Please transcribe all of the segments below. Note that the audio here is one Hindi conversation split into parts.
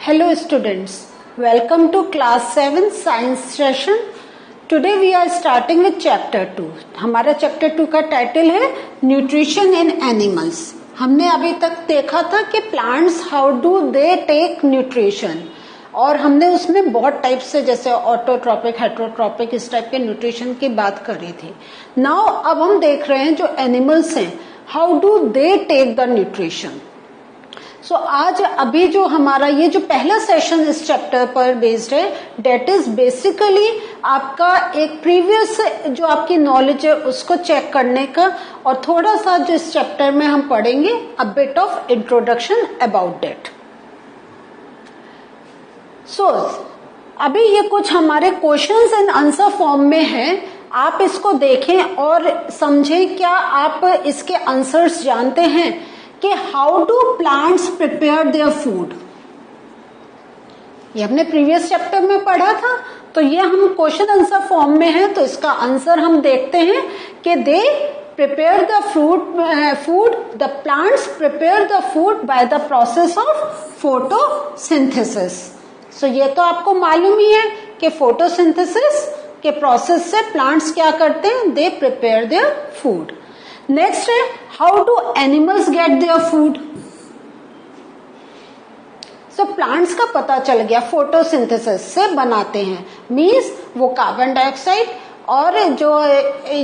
Hello students, welcome to class 7 science session. Today we are starting with chapter 2. हमारा chapter 2 का टाइटल है न्यूट्रिशन इन एनिमल्स. हमने अभी तक देखा था कि plants how do they take nutrition, और हमने उसमें बहुत टाइप से जैसे ऑटोट्रॉपिक, हेटरोट्रॉपिक, इस टाइप के न्यूट्रिशन की बात करी थी. नाउ अब हम देख रहे हैं जो एनिमल्स हैं, how do they take the nutrition. So आज अभी जो हमारा ये जो पहला सेशन इस चैप्टर पर बेस्ड है, डेट इज बेसिकली आपका एक प्रीवियस जो आपकी नॉलेज है उसको चेक करने का, और थोड़ा सा जो इस चैप्टर में हम पढ़ेंगे a bit of introduction about that. So अभी ये कुछ हमारे क्वेश्चंस एंड आंसर फॉर्म में है. आप इसको देखें और समझें. क्या आप इसके आंसर्स जानते हैं कि how do plants prepare their food. ये हमने प्रीवियस चैप्टर में पढ़ा था, तो ये हम क्वेश्चन आंसर फॉर्म में है, तो इसका आंसर हम देखते हैं कि they prepare the food, the plants prepare the food by the process of photosynthesis. So ये तो आपको मालूम ही है कि फोटोसिंथेसिस के प्रोसेस से प्लांट्स क्या करते हैं, they prepare their food. Next है how do animals get their food. So plants का पता चल गया फोटोसिंथेसिस से बनाते हैं, मीन्स वो कार्बन डाइऑक्साइड और जो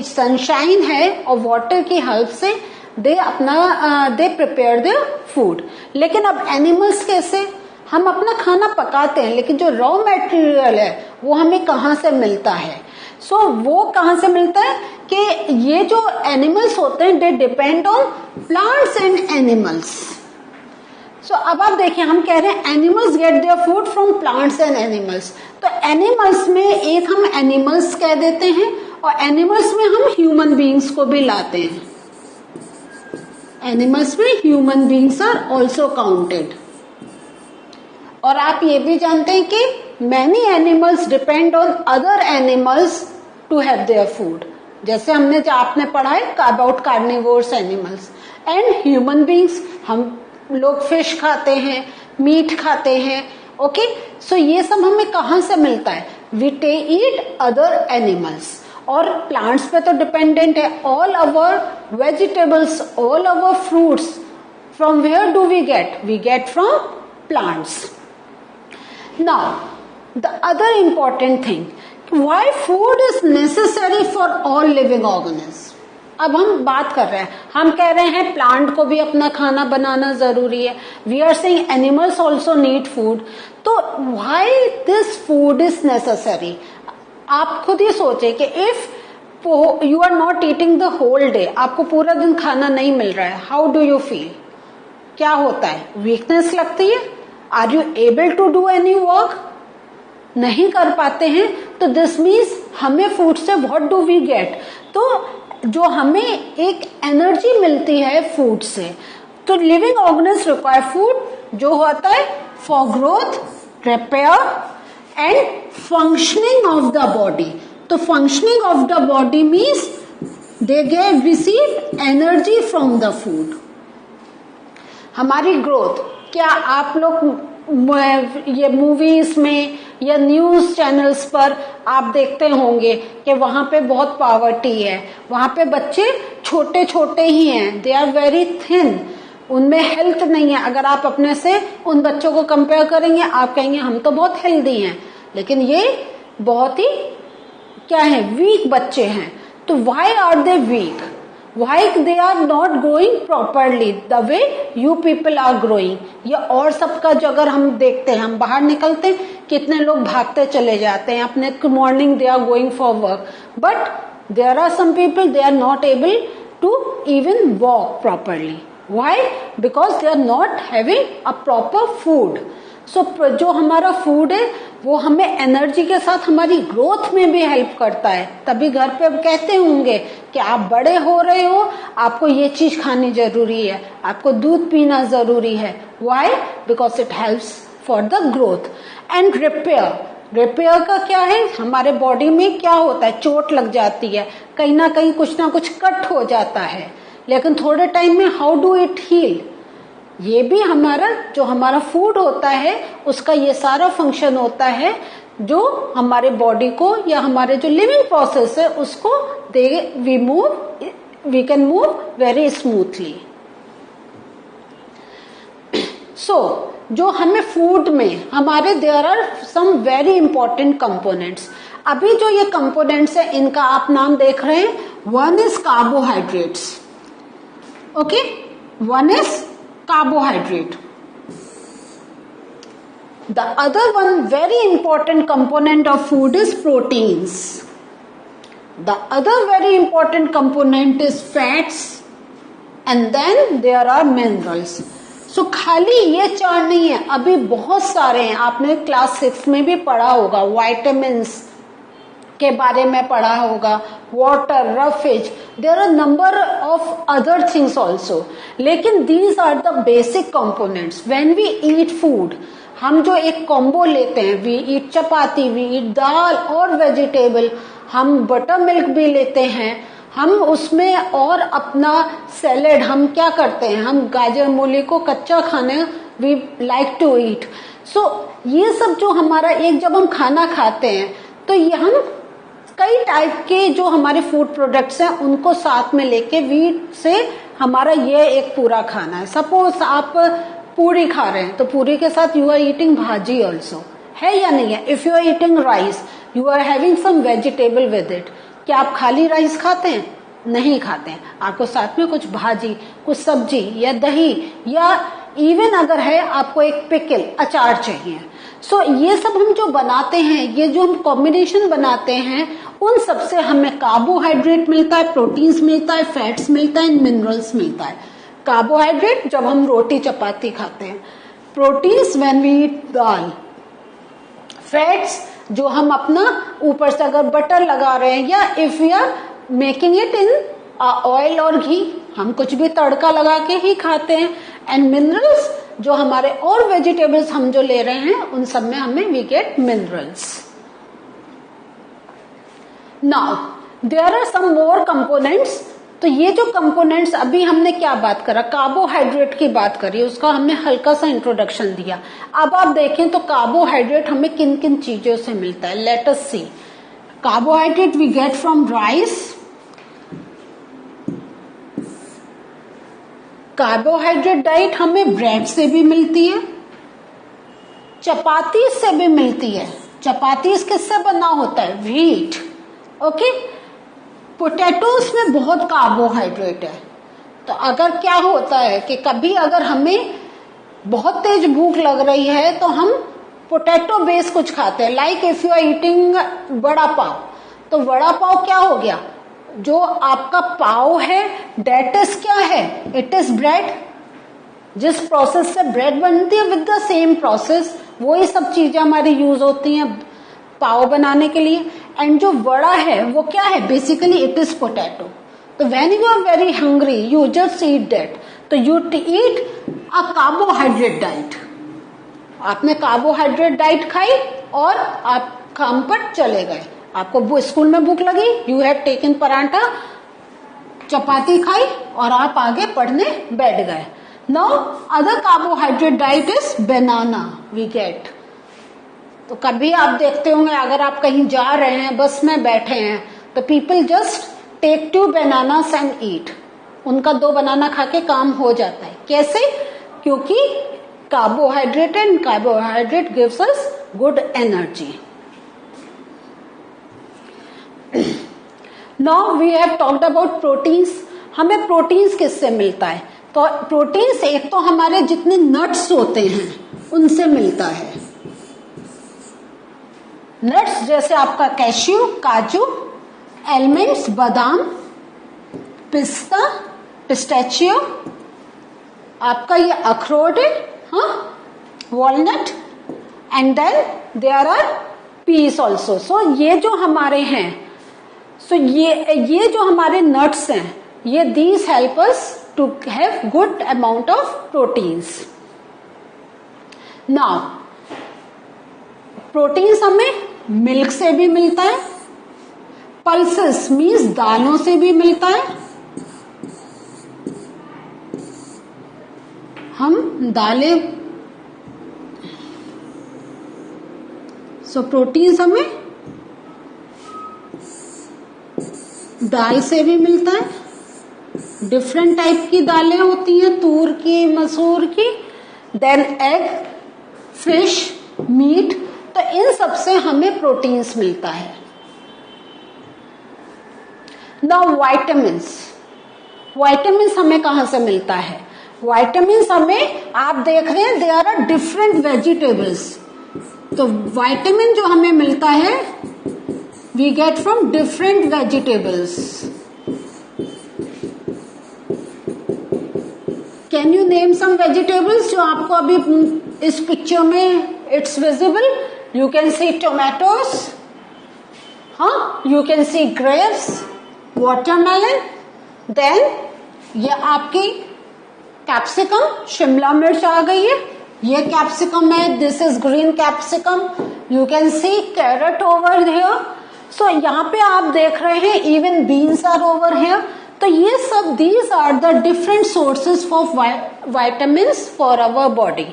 सनशाइन है और वाटर की हेल्प से दे प्रिपेयर देयर फूड. लेकिन अब एनिमल्स कैसे, हम अपना खाना पकाते हैं, लेकिन जो रॉ मटेरियल है वो हमें कहाँ से मिलता है. सो वो कहाँ से मिलता है कि ये जो एनिमल्स होते हैं they depend on plants and animals. So अब आप देखिए, हम कह रहे हैं animals get their food from plants and animals. तो एनिमल्स में एक हम एनिमल्स कह देते हैं, और एनिमल्स में हम ह्यूमन बीइंग्स को भी लाते हैं. एनिमल्स में human beings are also counted. और आप ये भी जानते हैं कि many animals depend on other animals to have their food. जैसे हमने जो आपने पढ़ा है about carnivores animals and human beings. हम लोग फिश खाते हैं, मीट खाते हैं. ओके, सो ये सब हमें कहाँ से मिलता है, वी ईट अदर एनिमल्स. और प्लांट्स पे तो डिपेंडेंट है. All our vegetables, all our fruits, from where do we get from plants. Now, the other important thing, why food is necessary for all living organisms. अब हम बात कर रहे हैं, हम कह रहे हैं प्लांट को भी अपना खाना बनाना जरूरी है. We are saying animals also need food. तो why this food is necessary? आप खुद ही सोचे कि if you are not eating the whole day, आपको पूरा दिन खाना नहीं मिल रहा है, how do you feel? क्या होता है, वीकनेस लगती है. Are you able to do any work, नहीं कर पाते हैं. तो दिस मीन्स हमें फूड से व्हाट डू वी गेट, तो जो हमें एक एनर्जी मिलती है फूड से. तो लिविंग ऑर्गेनिज्म रिक्वायर फूड, जो होता है for growth, repair and functioning of the body. तो functioning of the body means they get receive energy from the food. हमारी ग्रोथ, क्या आप लोग ये मूवीज में या न्यूज चैनल्स पर आप देखते होंगे कि वहां पे बहुत पॉवर्टी है, वहां पे बच्चे छोटे छोटे ही हैं, दे आर वेरी थिन, उनमें हेल्थ नहीं है. अगर आप अपने से उन बच्चों को कंपेयर करेंगे, आप कहेंगे हम तो बहुत हेल्दी हैं, लेकिन ये बहुत ही क्या है, वीक बच्चे हैं. तो why are they weak, why they are not growing properly the way you people are growing. ये और सबका जो अगर हम देखते हैं, हम बाहर निकलते हैं, कितने लोग भागते चले जाते हैं अपने morning, they are going for work, but there are some people they are not able to even walk properly. why? because they are not having a proper food. So जो हमारा फूड है वो हमें एनर्जी के साथ हमारी ग्रोथ में भी हेल्प करता है. तभी घर पे कहते होंगे कि आप बड़े हो रहे हो, आपको ये चीज खानी जरूरी है, आपको दूध पीना जरूरी है. Why? Because it helps for the growth and repair. Repair का क्या है, हमारे बॉडी में क्या होता है, चोट लग जाती है, कहीं ना कुछ कट हो जाता है, लेकिन थोड़े टाइम में हाउ डू इट हील, ये भी हमारा जो हमारा फूड होता है उसका ये सारा फंक्शन होता है जो हमारे बॉडी को या हमारे जो लिविंग प्रोसेस है उसको we can move very smoothly. So जो हमें फूड में हमारे there are some very important components. अभी जो ये कंपोनेंट्स है इनका आप नाम देख रहे हैं. One is carbohydrates. Okay, one is carbohydrate. The other one very important component of food is proteins. The other very important component is fats, and then there are minerals. So खाली ये चार नहीं है, अभी बहुत सारे हैं. आपने क्लास 6 में भी पढ़ा होगा, वाइटामिन्स के बारे में पढ़ा होगा, water, roughage, there are number of other things also. लेकिन these are the basic components. When we eat food, हम जो एक कॉम्बो लेते हैं, we eat chapati, we eat दाल और वेजिटेबल, हम बटर मिल्क भी लेते हैं, हम उसमें और अपना सैलेड हम क्या करते हैं, हम गाजर मूली को कच्चा खाने वी लाइक टू ईट. सो ये सब जो हमारा एक जब हम खाना खाते हैं तो ये हम कई टाइप के जो हमारे फूड प्रोडक्ट्स हैं उनको साथ में लेके वीट से हमारा ये एक पूरा खाना है. सपोज आप पूरी खा रहे हैं तो पूरी के साथ you are eating bhaji also, है या नहीं है. If you are eating rice you are having some vegetable with it. क्या आप खाली राइस खाते हैं? नहीं खाते हैं. आपको साथ में कुछ भाजी, कुछ सब्जी या दही, या इवन अगर है आपको एक पिकल, अचार चाहिए. सो ये सब हम जो बनाते हैं, ये जो हम कॉम्बिनेशन बनाते हैं, उन सबसे हमें कार्बोहाइड्रेट मिलता है, प्रोटीन्स मिलता है, फैट्स मिलता है, मिनरल्स मिलता है. कार्बोहाइड्रेट जब हम रोटी चपाती खाते हैं, proteins when we eat dal, fats जो हम अपना ऊपर से अगर बटर लगा रहे हैं या if we are making it in oil और घी, हम कुछ भी तड़का लगा के ही खाते हैं. एंड मिनरल्स जो हमारे और वेजिटेबल्स हम जो ले रहे हैं उन सब में हमें we get minerals. Now there are some more components. तो ये जो कंपोनेंट्स अभी हमने क्या बात करा, कार्बोहाइड्रेट की बात करी, उसका हमने हल्का सा इंट्रोडक्शन दिया. अब आप देखें तो कार्बोहाइड्रेट हमें किन किन चीजों से मिलता है. Let us see. Carbohydrate we get from rice. Carbohydrate diet हमें ब्रेड से भी मिलती है, चपाती से भी मिलती है. चपाती किससे बना होता है? व्हीट. ओके. पोटैटोज में बहुत कार्बोहाइड्रेट है. तो अगर क्या होता है कि कभी अगर हमें बहुत तेज भूख लग रही है तो हम पोटैटो बेस कुछ खाते हैं. Like if you are eating vada pav, तो वड़ा पाव क्या हो गया, जो आपका पाव है डेट इज क्या है, इट इज ब्रेड. जिस प्रोसेस से ब्रेड बनती है विद द सेम प्रोसेस वही सब चीजें हमारी यूज होती हैं पाव बनाने के लिए. एंड जो वड़ा है वो क्या है, बेसिकली इट इज पोटैटो. तो when you are very hungry you just eat that. तो you eat a carbohydrate diet. आपने कार्बोहाइड्रेट डाइट खाई और आप काम पर चले गए. आपको स्कूल में भूख लगी, यू हैव टेकन पराठा, चपाती खाई और आप आगे पढ़ने बैठ गए. Now other carbohydrate diet is banana we get. तो कभी आप देखते होंगे अगर आप कहीं जा रहे हैं, बस में बैठे हैं, तो people just take 2 bananas and eat. उनका 2 बनाना खा के काम हो जाता है. कैसे? क्योंकि carbohydrate and carbohydrate gives us good energy. Now we have talked about proteins. हमें प्रोटीन्स किससे मिलता है? तो प्रोटीन्स एक तो हमारे जितने नट्स होते हैं उनसे मिलता है. नट्स जैसे आपका कैश्यू, काजू, एलमंड्स, बादाम, पिस्ता, पिस्ताचियो, आपका ये अखरोट है, हाँ, walnut, and then there are peas also. So ये जो हमारे हैं, सो ये जो हमारे नट्स हैं, ये these help us to have good amount of proteins. Now proteins हमें मिल्क से भी मिलता है, पल्सेस मीन्स दालों से भी मिलता है, हम दालें, सो प्रोटीन्स हमें दाल से भी मिलता है। डिफरेंट टाइप की दालें होती हैं, तूर की, मसूर की, देन एग, फिश, मीट, तो इन सब से हमें प्रोटीन्स मिलता है। नाउ वाइटामिन्स, वाइटामिन्स हमें कहां से मिलता है? वाइटामिन्स हमें, आप देख रहे हैं, दे आर डिफरेंट वेजिटेबल्स, तो वाइटामिन जो हमें मिलता है we get from different vegetables. Can you name some vegetables जो आपको अभी इस पिक्चर में it's visible? You can see tomatoes, हाँ, you can see grapes, watermelon, then ये आपकी कैप्सिकम, शिमला मिर्च आ गई है, ये कैप्सिकम है, this is green capsicum, you can see carrot over here. So यहाँ पे आप देख रहे हैं even beans are over here. तो ये सब these are the different sources of vitamins for our body.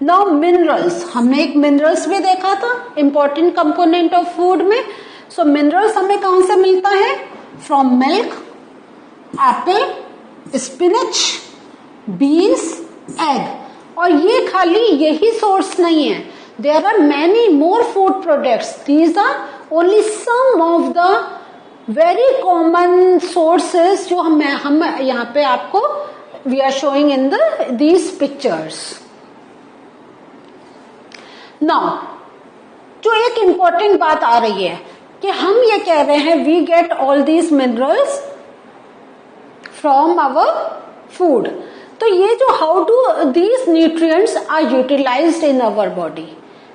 Now minerals, हमने एक मिनरल्स भी देखा था इंपॉर्टेंट कंपोनेंट ऑफ फूड में। सो मिनरल्स हमें कहां से मिलता है? From milk, apple, spinach, beans, egg. और ये खाली यही सोर्स नहीं है, there are many more food products, these are only some of the very common sources जो हम यहाँ पे आपको we are showing in these pictures. Now जो एक इंपॉर्टेंट बात आ रही है कि हम ये कह रहे हैं we get all these minerals from our food, तो ये जो how do these nutrients are utilized in our body,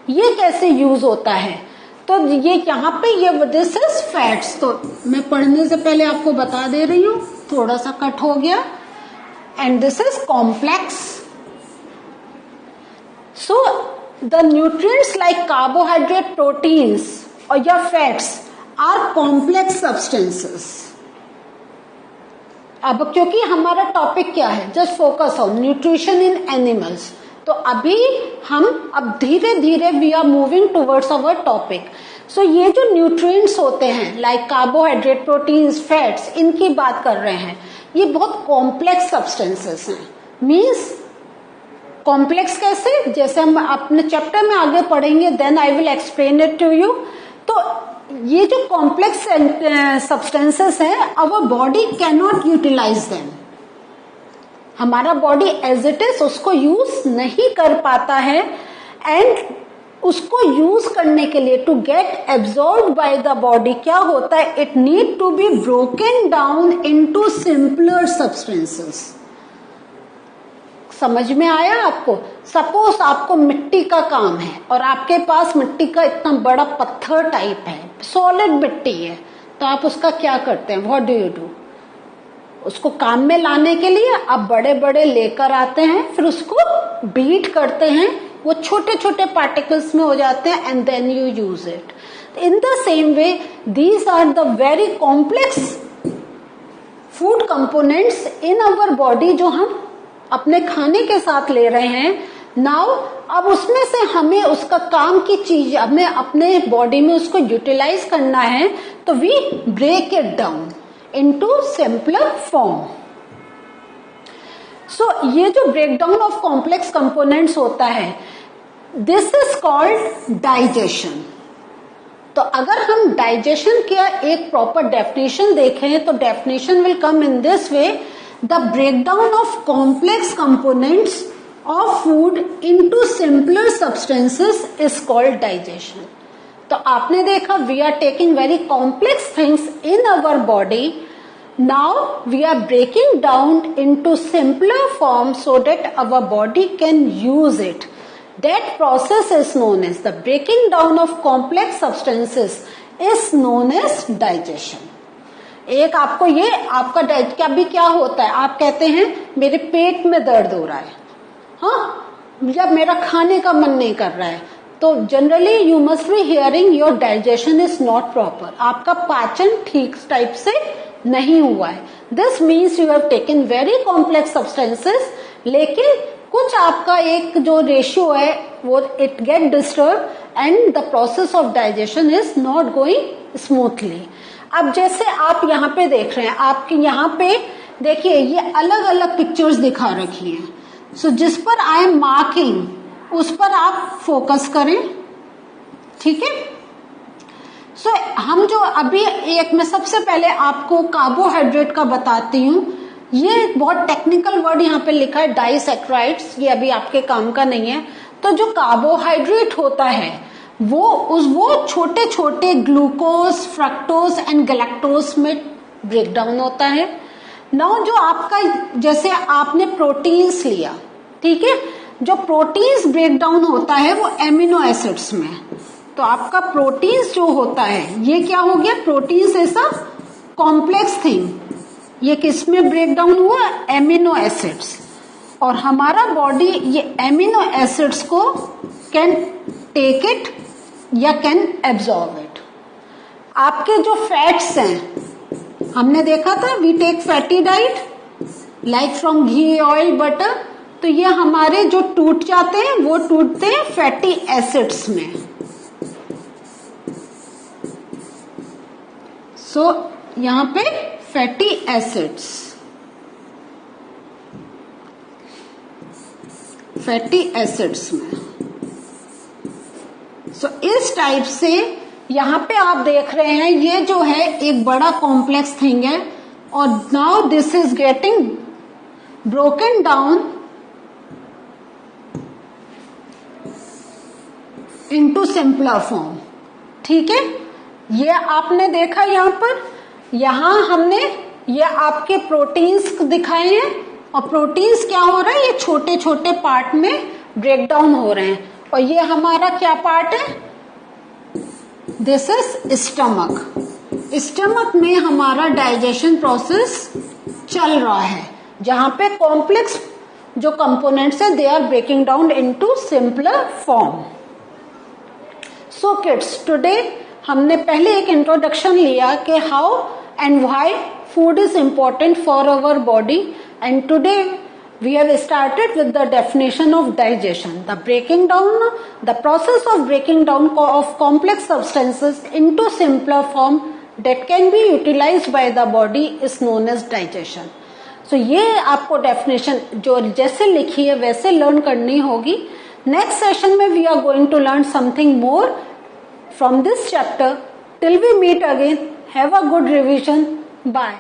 ये कैसे यूज होता है? तो ये यहाँ पे ये दिस इज फैट्स, तो मैं पढ़ने से पहले आपको बता दे रही हूँ, थोड़ा सा कट हो गया, and this is complex. So the nutrients like carbohydrate, proteins और या फैट्स आर कॉम्प्लेक्स सब्सटेंसेस। अब क्योंकि हमारा टॉपिक क्या है, just focus on nutrition in animals, तो अभी हम अब धीरे धीरे we are moving towards our topic. So ये जो न्यूट्रिएंट्स होते हैं लाइक कार्बोहाइड्रेट, प्रोटीन्स, फैट्स, इनकी बात कर रहे हैं, ये बहुत कॉम्प्लेक्स सब्सटेंसेस हैं। मीन्स कॉम्प्लेक्स कैसे? जैसे हम अपने चैप्टर में आगे पढ़ेंगे, then I will explain it to you. तो ये जो कॉम्प्लेक्स सब्सटेंसेस हैं, our body can not utilize them, हमारा बॉडी एज इट इज उसको यूज नहीं कर पाता है, एंड उसको यूज करने के लिए to get absorb by the body क्या होता है, it need to be broken down into simpler substances. समझ में आया आपको? सपोज आपको मिट्टी का काम है और आपके पास मिट्टी का इतना बड़ा पत्थर टाइप है, सॉलिड मिट्टी है, तो आप उसका क्या करते हैं? What do you do? उसको काम में लाने के लिए आप बड़े बड़े लेकर आते हैं, फिर उसको बीट करते हैं, वो छोटे छोटे पार्टिकल्स में हो जाते हैं, and then you use it. In the same way these are the very complex food components in our body जो हम अपने खाने के साथ ले रहे हैं। नाउ अब उसमें से हमें उसका काम की चीज हमें अपने बॉडी में उसको यूटिलाइज करना है, तो we break it down into simpler form. So ये जो ब्रेकडाउन ऑफ कॉम्प्लेक्स कंपोनेंट्स होता है, दिस इज कॉल्ड डाइजेशन। तो अगर हम डाइजेशन का एक प्रॉपर डेफिनेशन देखें तो definition will come in this way, the breakdown of complex components of food into simpler substances is called digestion. तो आपने देखा we are taking very complex things in our body, now we are breaking down into simpler form so that our body can use it. That process is known as the breaking down of complex substances is known as digestion. एक आपको ये आपका क्या भी क्या होता है, आप कहते हैं मेरे पेट में दर्द हो रहा है, हाँ, जब मेरा खाने का मन नहीं कर रहा है, तो generally you must be hearing your digestion is not proper, आपका पाचन ठीक टाइप से नहीं हुआ है। This means you have taken very complex substances, लेकिन कुछ आपका एक जो रेशियो है वो it get disturb and the process of digestion is not going smoothly. अब जैसे आप यहाँ पे देख रहे हैं, आपके यहाँ पे देखिए ये अलग अलग पिक्चर्स दिखा रखी हैं। सो जिस पर आई एम मार्किंग उस पर आप फोकस करें, ठीक है। सो हम जो अभी एक मैं सबसे पहले आपको कार्बोहाइड्रेट का बताती हूँ। ये बहुत टेक्निकल वर्ड यहाँ पे लिखा है डाइसैक्राइड्स, ये अभी आपके काम का नहीं है। तो जो कार्बोहाइड्रेट होता है वो छोटे छोटे ग्लूकोज, फ्रक्टोज एंड गैलेक्टोज में ब्रेक डाउन होता है। नाउ जो आपका जैसे आपने प्रोटीन्स लिया, ठीक है, जो प्रोटीन्स ब्रेक डाउन होता है वो एमिनो एसिड्स में। तो आपका प्रोटीन्स जो होता है ये क्या हो गया, प्रोटीन्स ऐसा कॉम्प्लेक्स थिंग, ये किस में ब्रेक डाउन हुआ, एमिनो एसिड्स। और हमारा बॉडी ये एमिनो एसिड्स को कैन टेक इट या कैन एब्जॉर्ब इट। आपके जो फैट्स हैं हमने देखा था, we take fatty diet like from ghee, oil, butter, तो ये हमारे जो टूट जाते हैं वो टूटते हैं फैटी एसिड्स में। सो यहां पे फैटी एसिड्स, फैटी एसिड्स में। सो इस टाइप से यहां पे आप देख रहे हैं ये जो है एक बड़ा कॉम्प्लेक्स थिंग है, और now this is getting broken down into simpler form, ठीक है। ये आपने देखा यहां पर, यहां हमने ये आपके प्रोटीन्स दिखाए हैं, और प्रोटीन्स क्या हो रहा है, ये छोटे छोटे पार्ट में ब्रेक डाउन हो रहे हैं। और ये हमारा क्या पार्ट है, दिस इज स्टमक। स्टमक में हमारा डाइजेशन प्रोसेस चल रहा है, जहां पे कॉम्प्लेक्स जो कंपोनेंट्स है they are breaking down into simpler form. So kids, today हमने पहले एक इंट्रोडक्शन लिया कि how and why food is important for our body, and today we have started with the definition of digestion, the breaking down, the process of breaking down of complex substances into simpler form that can be utilized by the body is known as digestion. So ये आपको definition जो जैसे लिखी है वैसे learn करनी होगी। Next session में we are going to learn something more from this chapter. Till we meet again, have a good revision. Bye.